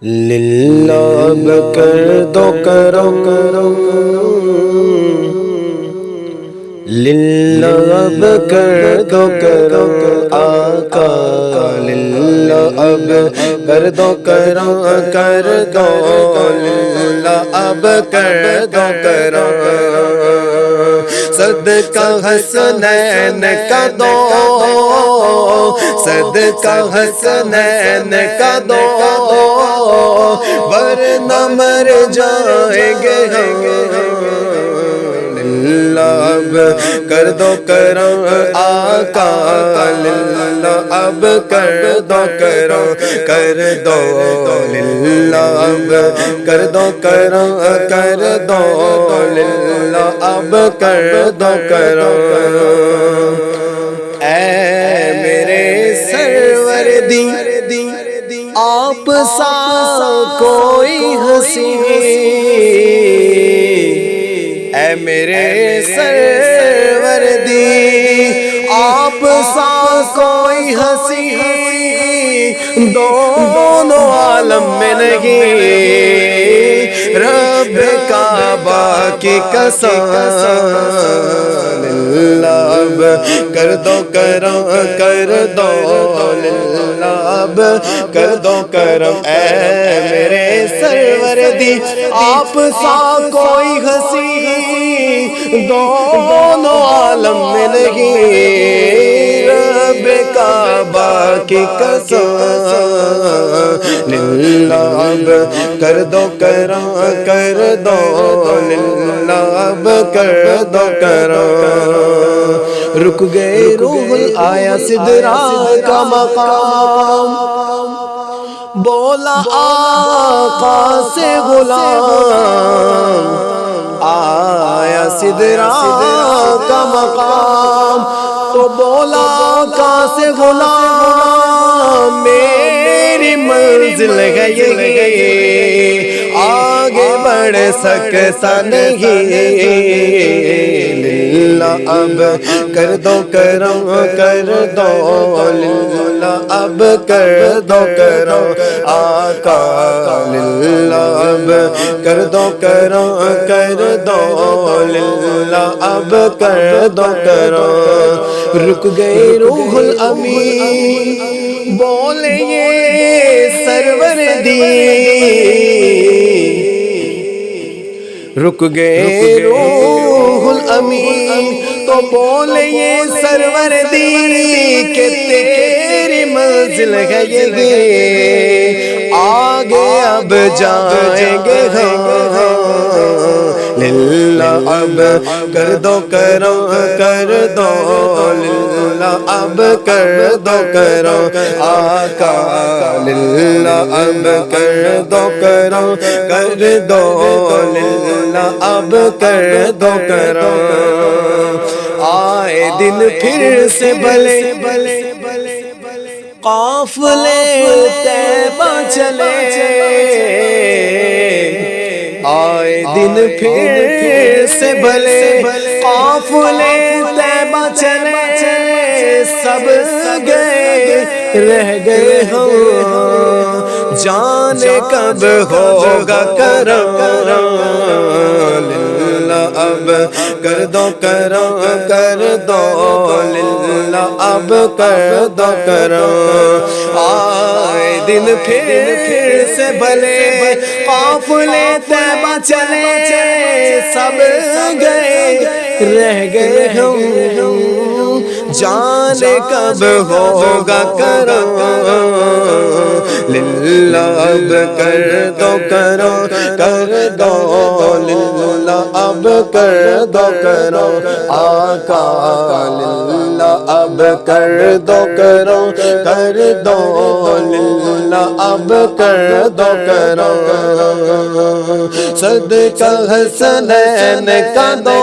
للہ اب کر دو کرم، للہ اب کر دو کرم آقا، للہ اب کر دو کرم، کر دو للہ اب کر دو کرم، صدقہ حسنین کا دو، صدقہ حسنین کا دو، ورنہ مر جائیں گے ہم، للہ اب کر دو کرم آقا، للہ اب کر دو کرم، کر دو للہ اب کر دو کرم، کر دو للہ اب کر دو کرم، اے میرے سروردی آپ سا کوئی ہنسی، اے میرے سروردی آپ سا کوئی ہنسی، دونوں عالم میں نہیں، رب کعبہ کی قسم، للہ اب کر دو کرم، کر دو للہ اب کر دو کرم، اے میرے سروردی آپ سا کوئی ہنسی، دونوں عالم میں نہیں، رب کعبہ کی قسم، للہ اب کر دو کرم، کر دو للہ اب کر دو کرم، رک گئے روح آیا سدرا کا مقام، بولا آقا سے غلام، آیا سدرا کا مقام، تو بولا آقا سے غلام، میری منزل ہے یہی، آگے بڑھ سکتا نہیں، للہ اب کر دو کرم، کر دو للہ اب کر دو کرم آقا، للہ اب کر دو کرم، کر دو للہ اب کر دو کرم، رک گئے روح الامین بولے یہ سروردی، رک گئے روح الامین تو بولے یہ سروردی کہ تیری منزل ہے یہ، آگے اب جائیں گے ہم، للہ اب کر دو کرم، کر دو للہ اب کر دو کرم آقا، للہ اب کر دو کرم، کر دو للہ اب کر دو کرم، آئے دن پھر سے بلے قافلے طیبہ چلے، آئے دن پھر سے بھلے قافلے طیبہ چلے، سب گئے رہ گئے ہم، جانے کب ہوگا کرم، للہ اب کر دو کرم، کر دو للہ اب کر دو کرم، آئے دن پھر سے بھلے قافلے طیبہ چلے، سب گئے رہ گئے ہم، جانے کب ہوگا کرم، للہ اب کر دو کرم، کر دو للہ اب کر دو کرم آقا، للہ اب کر دو کرم، کر دو للہ اب کر دو کرم، صدقہ حسنین کا دو،